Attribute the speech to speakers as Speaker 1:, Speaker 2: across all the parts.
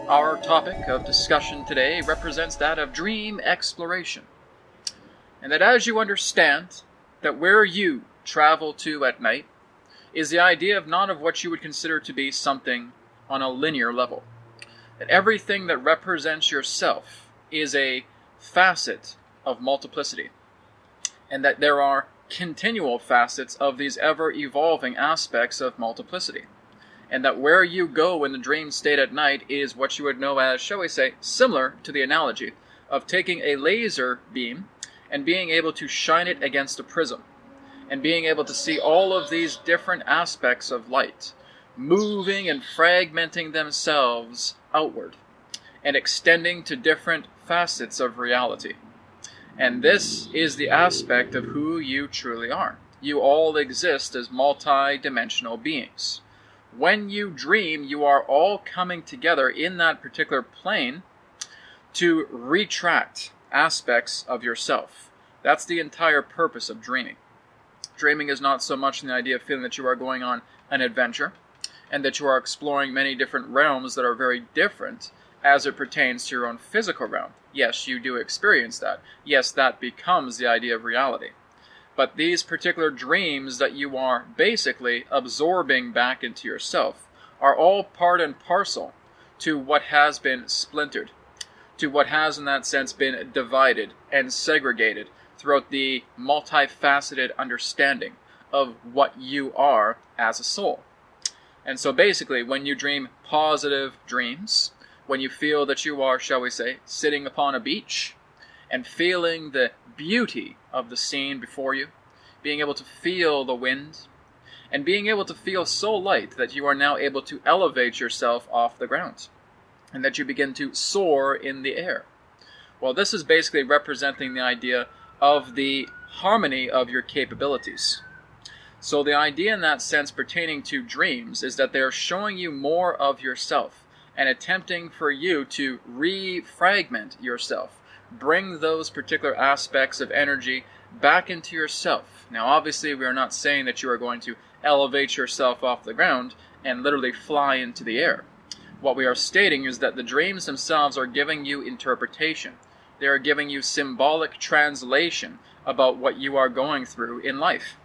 Speaker 1: Our topic of discussion today represents that of dream exploration. And that as you understand that where you travel to at night is the idea of not of what you would consider to be something on a linear level. That everything that represents yourself is a facet of multiplicity. And that there are continual facets of these ever-evolving aspects of multiplicity. And that where you go in the dream state at night is what you would know as, shall we say, similar to the analogy of taking a laser beam and being able to shine it against a prism, and being able to see all of these different aspects of light moving and fragmenting themselves outward and extending to different facets of reality. And this is the aspect of who you truly are. You all exist as multi-dimensional beings. When you dream, you are all coming together in that particular plane to retract aspects of yourself. That's the entire purpose of dreaming. Dreaming is not so much the idea of feeling that you are going on an adventure and that you are exploring many different realms that are very different as it pertains to your own physical realm. Yes, you do experience that. Yes, that becomes the idea of reality. But these particular dreams that you are basically absorbing back into yourself are all part and parcel to what has been splintered, to what has in that sense been divided and segregated throughout the multifaceted understanding of what you are as a soul. And so basically, when you dream positive dreams, when you feel that you are, shall we say, sitting upon a beach and feeling the beauty of the scene before you, being able to feel the wind, and being able to feel so light that you are now able to elevate yourself off the ground, and that you begin to soar in the air. Well, this is basically representing the idea of the harmony of your capabilities. So the idea in that sense pertaining to dreams is that they're showing you more of yourself and attempting for you to refragment yourself, bring those particular aspects of energy back into yourself. Now obviously we are not saying that you are going to elevate yourself off the ground and literally fly into the air. What we are stating is that the dreams themselves are giving you interpretation. They are giving you symbolic translation about what you are going through in life.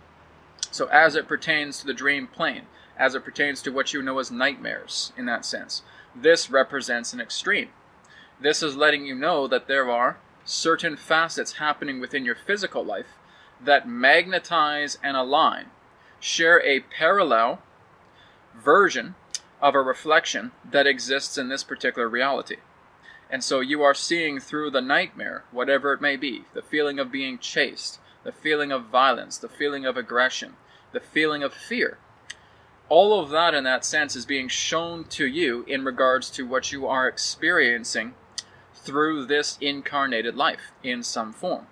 Speaker 1: So as it pertains to the dream plane, as it pertains to what you know as nightmares in that sense, this represents an extreme. This is letting you know that there are certain facets happening within your physical life that magnetize and align, share a parallel version of a reflection that exists in this particular reality. And so you are seeing through the nightmare, whatever it may be, the feeling of being chased, the feeling of violence, the feeling of aggression, the feeling of fear. All of that in that sense is being shown to you in regards to what you are experiencing through this incarnated life in some form.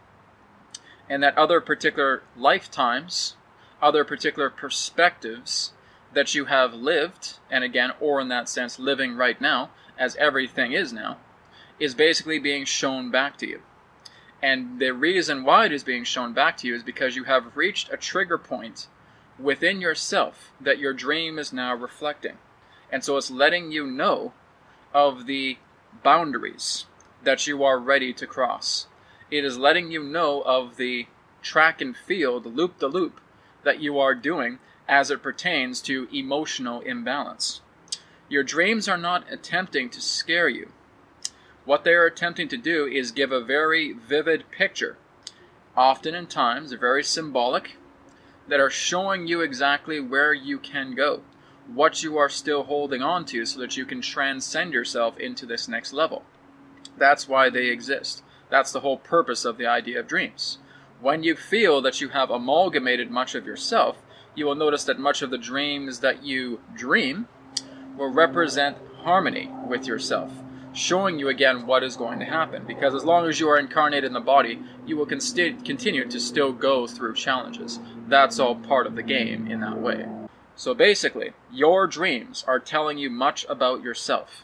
Speaker 1: And that other particular lifetimes, other particular perspectives that you have lived, and again, or in that sense, living right now, as everything is now, is basically being shown back to you. And the reason why it is being shown back to you is because you have reached a trigger point within yourself that your dream is now reflecting. And so it's letting you know of the boundaries that you are ready to cross. It is letting you know of the track and field, loop-the-loop, that you are doing as it pertains to emotional imbalance. Your dreams are not attempting to scare you. What they are attempting to do is give a very vivid picture, often in times very symbolic, that are showing you exactly where you can go, what you are still holding on to so that you can transcend yourself into this next level. That's why they exist. That's the whole purpose of the idea of dreams. When you feel that you have amalgamated much of yourself, you will notice that much of the dreams that you dream will represent harmony with yourself, showing you again what is going to happen. Because as long as you are incarnated in the body, you will continue to still go through challenges. That's all part of the game in that way. So basically, your dreams are telling you much about yourself.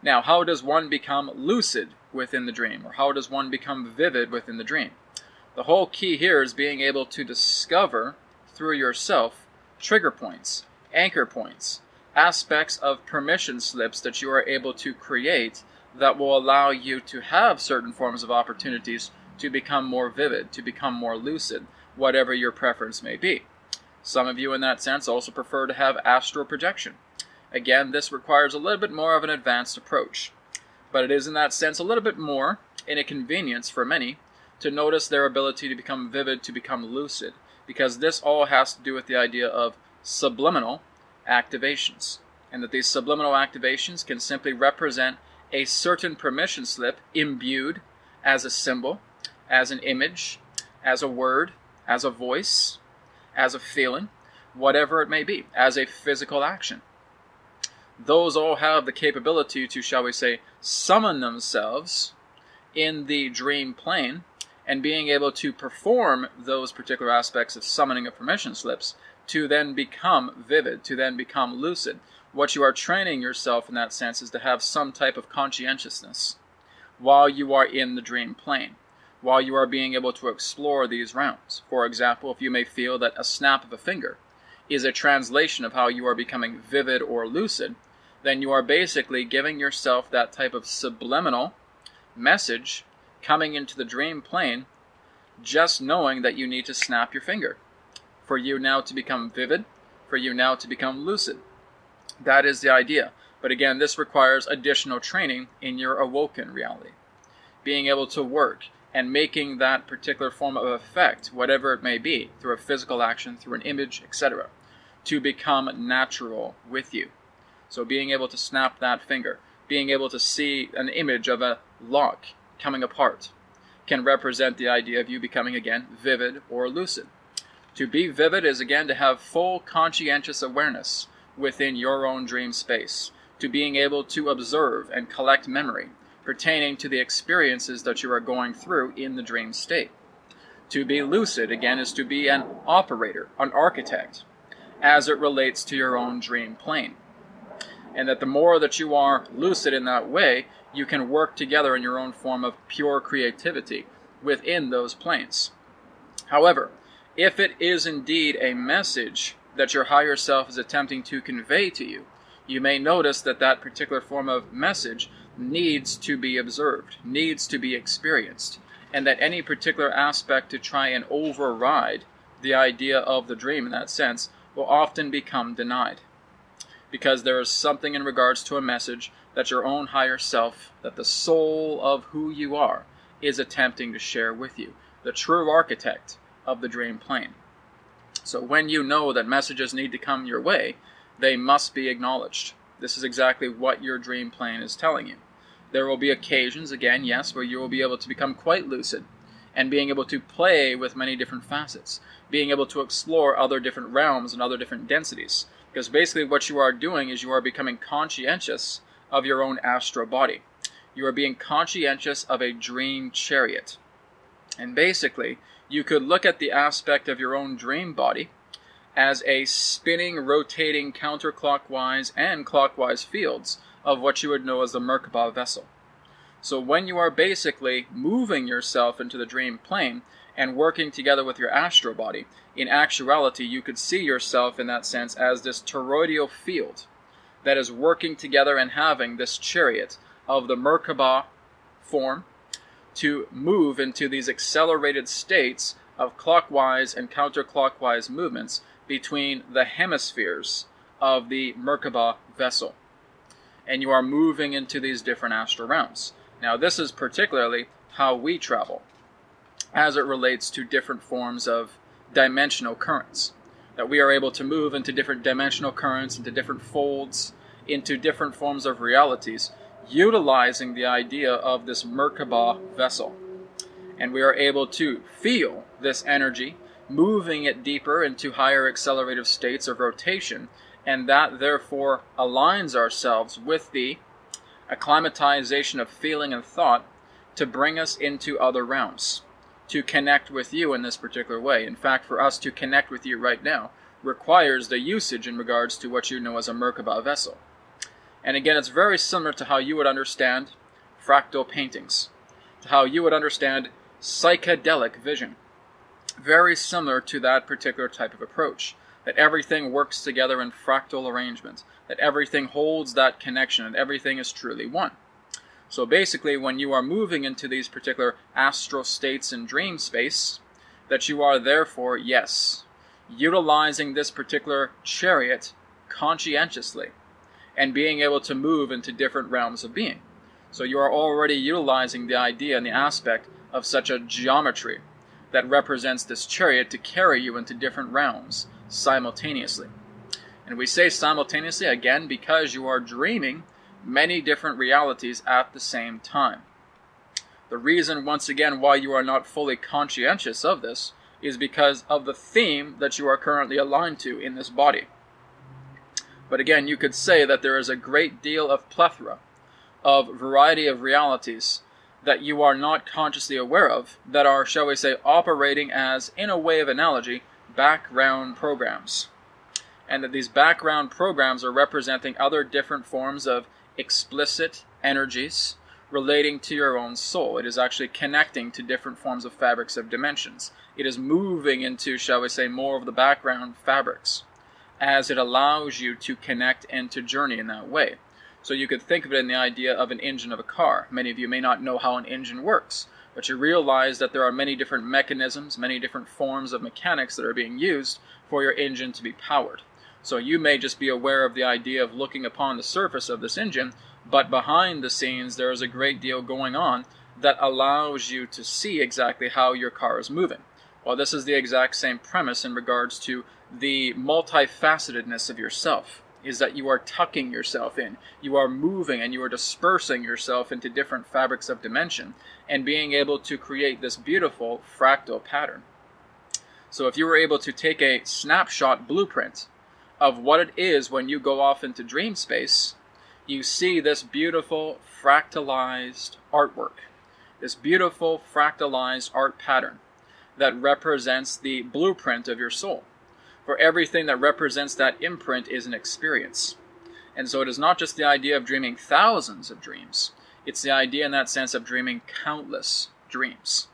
Speaker 1: Now, how does one become lucid within the dream? Or how does one become vivid within the dream? The whole key here is being able to discover through yourself trigger points, anchor points, aspects of permission slips that you are able to create that will allow you to have certain forms of opportunities to become more vivid, to become more lucid, whatever your preference may be. Some of you in that sense also prefer to have astral projection. Again, this requires a little bit more of an advanced approach, but it is in that sense a little bit more an inconvenience for many to notice their ability to become vivid, to become lucid, because this all has to do with the idea of subliminal activations, and that these subliminal activations can simply represent a certain permission slip imbued as a symbol, as an image, as a word, as a voice, as a feeling, whatever it may be, as a physical action. Those all have the capability to, shall we say, summon themselves in the dream plane, and being able to perform those particular aspects of summoning of permission slips to then become vivid, to then become lucid. What you are training yourself in that sense is to have some type of conscientiousness while you are in the dream plane, while you are being able to explore these realms. For example, if you may feel that a snap of a finger is a translation of how you are becoming vivid or lucid, then you are basically giving yourself that type of subliminal message coming into the dream plane, just knowing that you need to snap your finger for you now to become vivid, for you now to become lucid. That is the idea. But again, this requires additional training in your awoken reality. Being able to work and making that particular form of effect, whatever it may be, through a physical action, through an image, etc., to become natural with you. So being able to snap that finger, being able to see an image of a lock coming apart, can represent the idea of you becoming, again, vivid or lucid. To be vivid is, again, to have full conscientious awareness within your own dream space, to being able to observe and collect memory pertaining to the experiences that you are going through in the dream state. To be lucid, again, is to be an operator, an architect, as it relates to your own dream plane. And that the more that you are lucid in that way, you can work together in your own form of pure creativity within those planes. However, if it is indeed a message that your higher self is attempting to convey to you, you may notice that that particular form of message needs to be observed, needs to be experienced, and that any particular aspect to try and override the idea of the dream in that sense will often become denied. Because there is something in regards to a message that your own higher self, that the soul of who you are, is attempting to share with you, the true architect of the dream plane. So when you know that messages need to come your way, they must be acknowledged. This is exactly what your dream plane is telling you. There will be occasions, again, yes, where you will be able to become quite lucid and being able to play with many different facets, being able to explore other different realms and other different densities. Because basically what you are doing is you are becoming conscientious of your own astral body. You are being conscientious of a dream chariot. And basically, you could look at the aspect of your own dream body as a spinning, rotating, counterclockwise and clockwise fields of what you would know as the Merkaba vessel. So when you are basically moving yourself into the dream plane and working together with your astral body, in actuality you could see yourself in that sense as this toroidal field that is working together and having this chariot of the Merkaba form to move into these accelerated states of clockwise and counterclockwise movements between the hemispheres of the Merkaba vessel. And you are moving into these different astral realms. Now this is particularly how we travel as it relates to different forms of dimensional currents. That we are able to move into different dimensional currents, into different folds, into different forms of realities, utilizing the idea of this Merkaba vessel. And we are able to feel this energy, moving it deeper into higher accelerative states of rotation, and that therefore aligns ourselves with the acclimatization of feeling and thought to bring us into other realms, to connect with you in this particular way. In fact, for us to connect with you right now requires the usage in regards to what you know as a Merkaba vessel. And again, it's very similar to how you would understand fractal paintings, to how you would understand psychedelic vision. Very similar to that particular type of approach. that everything works together in fractal arrangement, that everything holds that connection, and everything is truly one. So basically, when you are moving into these particular astral states in dream space, that you are therefore, yes, utilizing this particular chariot conscientiously and being able to move into different realms of being. So you are already utilizing the idea and the aspect of such a geometry that represents this chariot to carry you into different realms simultaneously. And we say simultaneously again because you are dreaming many different realities at the same time. The reason, once again, why you are not fully conscientious of this is because of the theme that you are currently aligned to in this body. But again, you could say that there is a great deal of plethora of variety of realities that you are not consciously aware of that are, shall we say, operating as, in a way of analogy, background programs. And that these background programs are representing other different forms of explicit energies relating to your own soul. It is actually connecting to different forms of fabrics of dimensions. It is moving into, shall we say, more of the background fabrics as it allows you to connect and to journey in that way. So you could think of it in the idea of an engine of a car. Many of you may not know how an engine works, but you realize that there are many different mechanisms, many different forms of mechanics that are being used for your engine to be powered. So you may just be aware of the idea of looking upon the surface of this engine, but behind the scenes there is a great deal going on that allows you to see exactly how your car is moving. Well, this is the exact same premise in regards to the multifacetedness of yourself, is that you are tucking yourself in, you are moving and you are dispersing yourself into different fabrics of dimension and being able to create this beautiful fractal pattern. So if you were able to take a snapshot blueprint of what it is when you go off into dream space, you see this beautiful fractalized artwork, this beautiful fractalized art pattern that represents the blueprint of your soul. For everything that represents that imprint is an experience. And so it is not just the idea of dreaming thousands of dreams. It's the idea in that sense of dreaming countless dreams.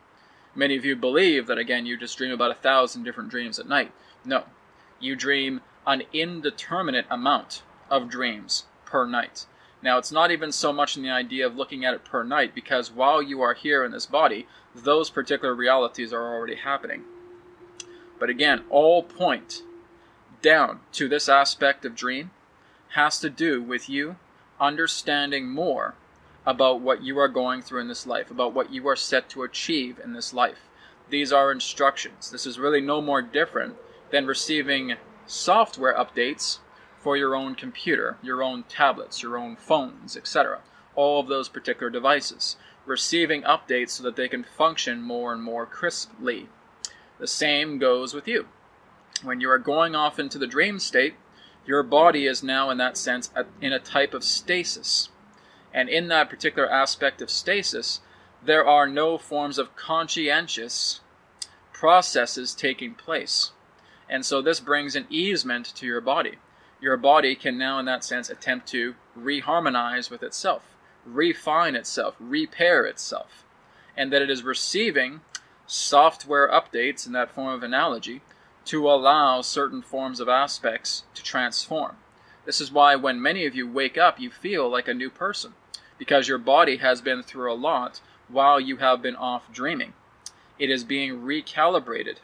Speaker 1: Many of you believe that, again, you just dream about 1,000 different dreams at night. No. You dream an indeterminate amount of dreams per night. Now, it's not even so much in the idea of looking at it per night, because while you are here in this body, those particular realities are already happening. But again, all point down to this aspect of dream has to do with you understanding more about what you are going through in this life, about what you are set to achieve in this life. These are instructions. This is really no more different than receiving software updates for your own computer, your own tablets, your own phones, etc. All of those particular devices. Receiving updates so that they can function more and more crisply. The same goes with you. When you are going off into the dream state, your body is now, in that sense, in a type of stasis. And in that particular aspect of stasis, there are no forms of conscientious processes taking place. And so this brings an easement to your body. Your body can now, in that sense, attempt to reharmonize with itself, refine itself, repair itself. And that it is receiving software updates, in that form of analogy, to allow certain forms of aspects to transform. This is why when many of you wake up, you feel like a new person, because your body has been through a lot while you have been off dreaming. It is being recalibrated,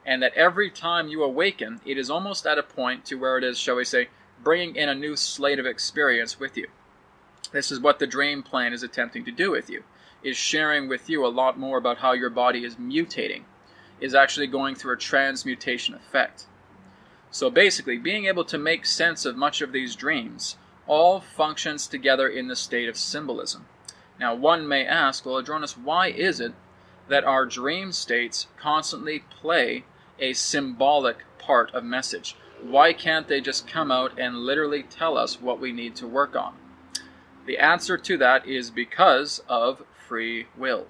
Speaker 1: and that every time you awaken, it is almost at a point to where it is, shall we say, bringing in a new slate of experience with you. This is what the dream plane is attempting to do with you, is sharing with you a lot more about how your body is mutating, is actually going through a transmutation effect. So basically, being able to make sense of much of these dreams all functions together in the state of symbolism. Now, one may ask, well, Adronis, why is it that our dream states constantly play a symbolic part of message? Why can't they just come out and literally tell us what we need to work on? The answer to that is because of free will.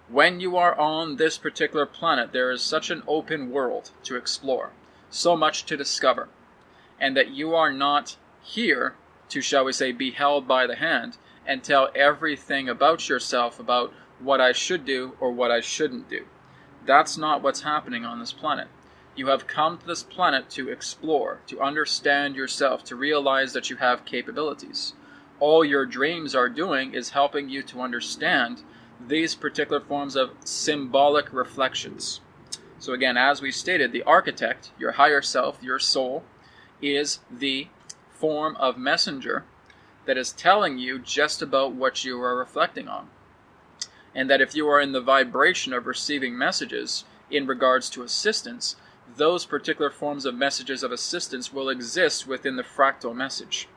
Speaker 1: When you are on this particular planet, there is such an open world to explore, so much to discover, and that you are not here to, shall we say, be held by the hand and tell everything about yourself, about what I should do or what I shouldn't do. That's not what's happening on this planet. You have come to this planet to explore, to understand yourself, to realize that you have capabilities. All your dreams are doing is helping you to understand these particular forms of symbolic reflections. So again, as we stated, the architect, your higher self, your soul, is the form of messenger that is telling you just about what you are reflecting on. And that if you are in the vibration of receiving messages in regards to assistance, those particular forms of messages of assistance will exist within the fractal message.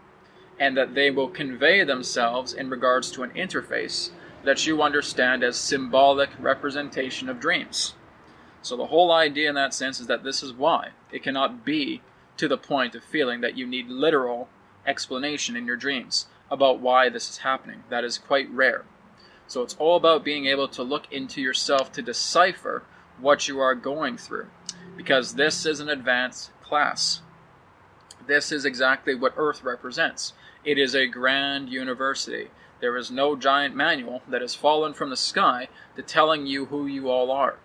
Speaker 1: And that they will convey themselves in regards to an interface that you understand as symbolic representation of dreams. So the whole idea in that sense is that this is why it cannot be to the point of feeling that you need literal explanation in your dreams about why this is happening. That is quite rare. So it's all about being able to look into yourself to decipher what you are going through, because this is an advanced class. This is exactly what Earth represents. It is a grand university. There is no giant manual that has fallen from the sky to telling you who you all are.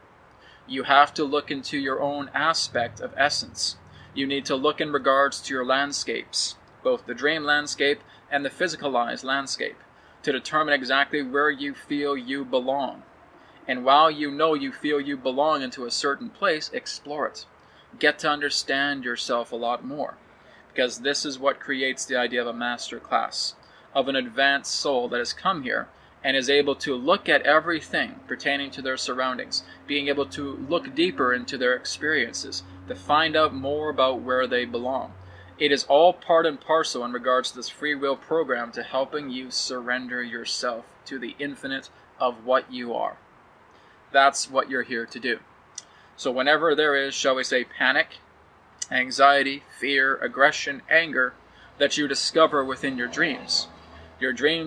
Speaker 1: You have to look into your own aspect of essence. You need to look in regards to your landscapes, both the dream landscape and the physicalized landscape, to determine exactly where you feel you belong. And while you know you feel you belong into a certain place, explore it. Get to understand yourself a lot more, because this is what creates the idea of a master class, of an advanced soul that has come here and is able to look at everything pertaining to their surroundings, being able to look deeper into their experiences, to find out more about where they belong. It is all part and parcel in regards to this free will program to helping you surrender yourself to the infinite of what you are. That's what you're here to do. So whenever there is, shall we say, panic, anxiety, fear, aggression, anger that you discover within your dreams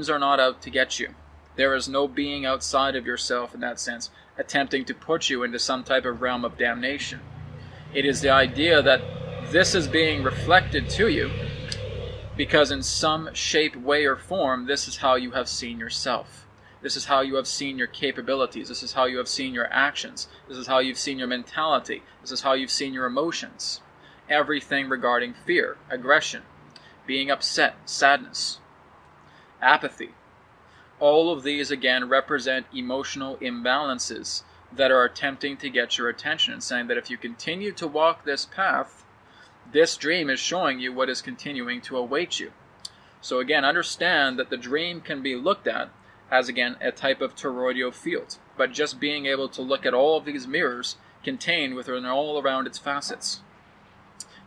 Speaker 1: are not out to get you. There is no being outside of yourself in that sense attempting to put you into some type of realm of damnation. It is the idea that this is being reflected to you because in some shape, way, or form, this is how you have seen yourself. This is how you have seen your capabilities. This is how you have seen your actions. This is how you've seen your mentality. This is how you've seen your emotions. Everything regarding fear, aggression, being upset, sadness, apathy. All of these, again, represent emotional imbalances that are attempting to get your attention and saying that if you continue to walk this path, this dream is showing you what is continuing to await you. So again, understand that the dream can be looked at as, again, a type of toroidal field, but just being able to look at all of these mirrors contained within all around its facets.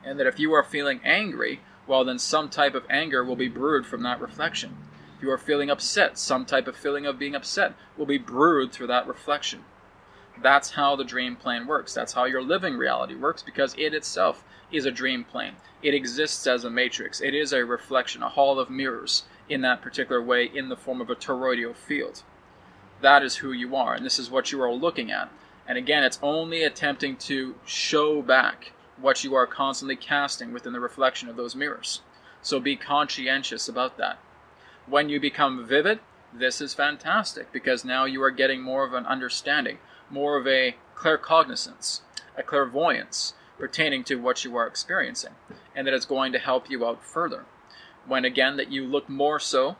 Speaker 1: And that if you are feeling angry, well, then some type of anger will be brewed from that reflection. If you are feeling upset, some type of feeling of being upset will be brewed through that reflection. That's how the dream plane works. That's how your living reality works, because it itself is a dream plane. It exists as a matrix. It is a reflection, a hall of mirrors in that particular way in the form of a toroidal field. That is who you are, and this is what you are looking at. And again, it's only attempting to show back what you are constantly casting within the reflection of those mirrors. So be conscientious about that. When you become vivid, this is fantastic, because now you are getting more of an understanding, more of a claircognizance, a clairvoyance pertaining to what you are experiencing, and that it's going to help you out further. When again, that you look more so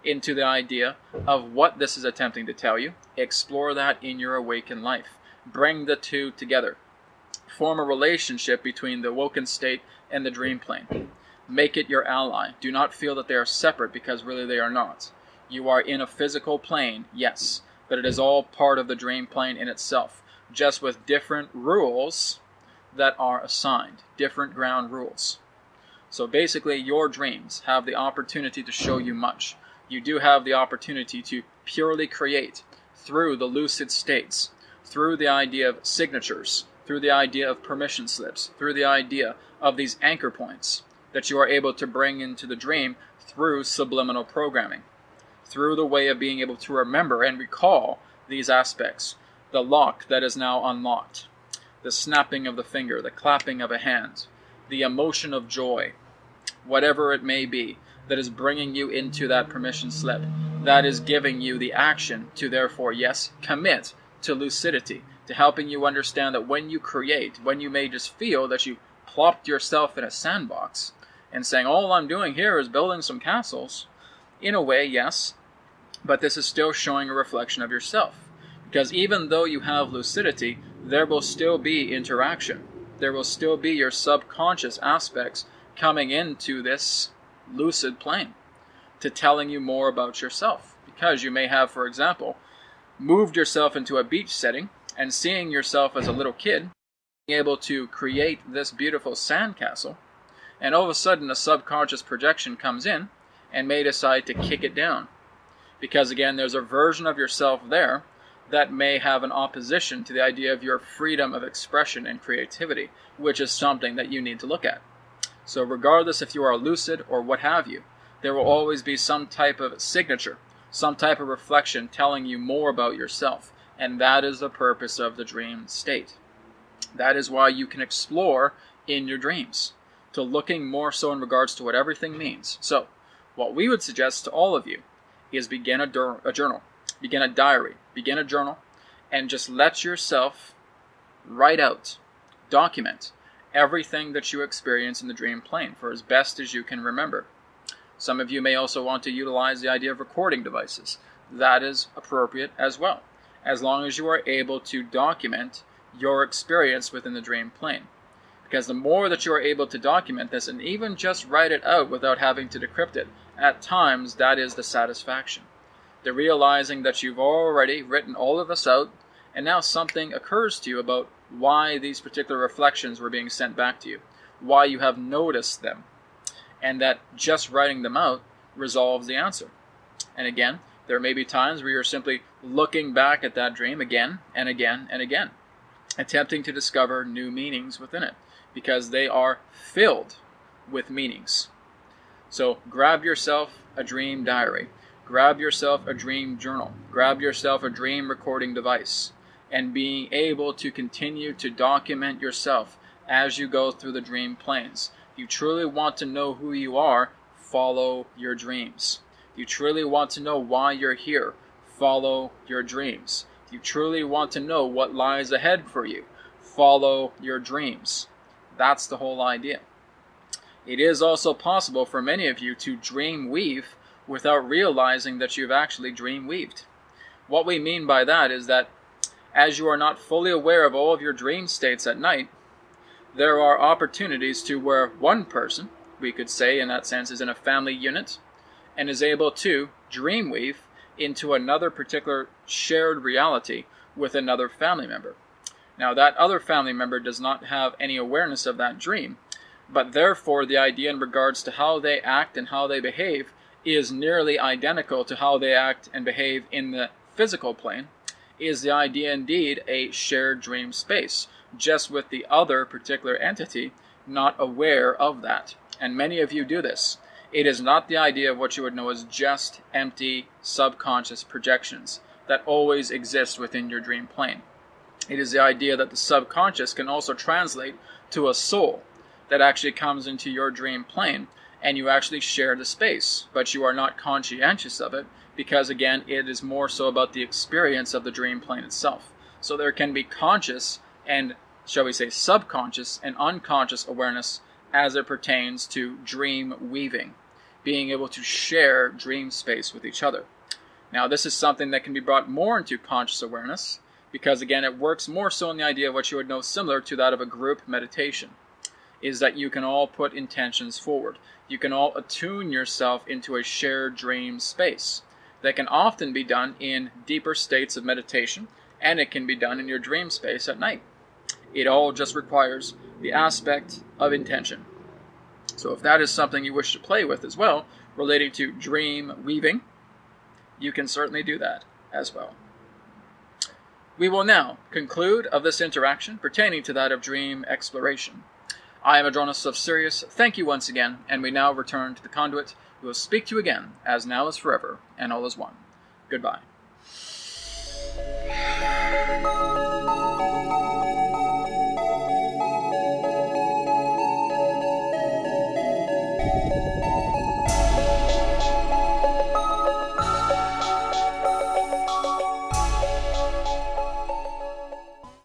Speaker 1: into the idea of what this is attempting to tell you, explore that in your awakened life. Bring the two together. Form a relationship between the awoken state and the dream plane. Make it your ally. Do not feel that they are separate, because really they are not. You are in a physical plane, yes, but it is all part of the dream plane in itself, just with different rules that are assigned, different ground rules. So basically, your dreams have the opportunity to show you much. You do have the opportunity to purely create through the lucid states, through the idea of signatures, through the idea of permission slips, through the idea of these anchor points that you are able to bring into the dream through subliminal programming, through the way of being able to remember and recall these aspects. The lock that is now unlocked, the snapping of the finger, the clapping of a hand, the emotion of joy, whatever it may be, that is bringing you into that permission slip, that is giving you the action to therefore, yes, commit to lucidity, to helping you understand that when you create, when you may just feel that you plopped yourself in a sandbox and saying, all I'm doing here is building some castles, in a way, yes, but this is still showing a reflection of yourself. Because even though you have lucidity, there will still be interaction. There will still be your subconscious aspects coming into this lucid plane to telling you more about yourself. Because you may have, for example, moved yourself into a beach setting and seeing yourself as a little kid, being able to create this beautiful sandcastle, and all of a sudden a subconscious projection comes in and may decide to kick it down. Because again, there's a version of yourself there that may have an opposition to the idea of your freedom of expression and creativity, which is something that you need to look at. So regardless if you are lucid or what have you, there will always be some type of signature, some type of reflection telling you more about yourself. And that is the purpose of the dream state. That is why you can explore in your dreams, to looking more so in regards to what everything means. So what we would suggest to all of you is begin a journal, begin a diary, begin a journal, and just let yourself write out, document everything that you experience in the dream plane for as best as you can remember. Some of you may also want to utilize the idea of recording devices. That is appropriate as well, as long as you are able to document your experience within the dream plane. Because the more that you are able to document this and even just write it out without having to decrypt it, at times that is the satisfaction. The realizing that you've already written all of this out and now something occurs to you about why these particular reflections were being sent back to you, why you have noticed them, and that just writing them out resolves the answer. And again, there may be times where you're simply looking back at that dream again and again and again, attempting to discover new meanings within it, because they are filled with meanings. So grab yourself a dream diary, grab yourself a dream journal, grab yourself a dream recording device, and being able to continue to document yourself as you go through the dream planes. If you truly want to know who you are, follow your dreams. If you truly want to know why you're here, follow your dreams. If you truly want to know what lies ahead for you, follow your dreams. That's the whole idea. It is also possible for many of you to dream weave without realizing that you've actually dream weaved. What we mean by that is that as you are not fully aware of all of your dream states at night, there are opportunities to where one person, we could say in that sense, is in a family unit and is able to dream weave into another particular shared reality with another family member. Now that other family member does not have any awareness of that dream, but therefore the idea in regards to how they act and how they behave is nearly identical to how they act and behave in the physical plane. Is the idea indeed a shared dream space, just with the other particular entity not aware of that? And many of you do this. It is not the idea of what you would know as just empty subconscious projections that always exist within your dream plane. It is the idea that the subconscious can also translate to a soul that actually comes into your dream plane, and you actually share the space, but you are not conscientious of it, because again, it is more so about the experience of the dream plane itself. So there can be conscious and, shall we say, subconscious and unconscious awareness as it pertains to dream weaving, being able to share dream space with each other. Now, this is something that can be brought more into conscious awareness, because again, it works more so in the idea of what you would know similar to that of a group meditation, is that you can all put intentions forward. You can all attune yourself into a shared dream space. That can often be done in deeper states of meditation, and it can be done in your dream space at night. It all just requires the aspect of intention. So if that is something you wish to play with as well, relating to dream weaving, you can certainly do that as well. We will now conclude of this interaction pertaining to that of dream exploration. I am Adronis of Sirius. Thank you once again, and we now return to the conduit. We will speak to you again, as now is forever, and all is one. Goodbye.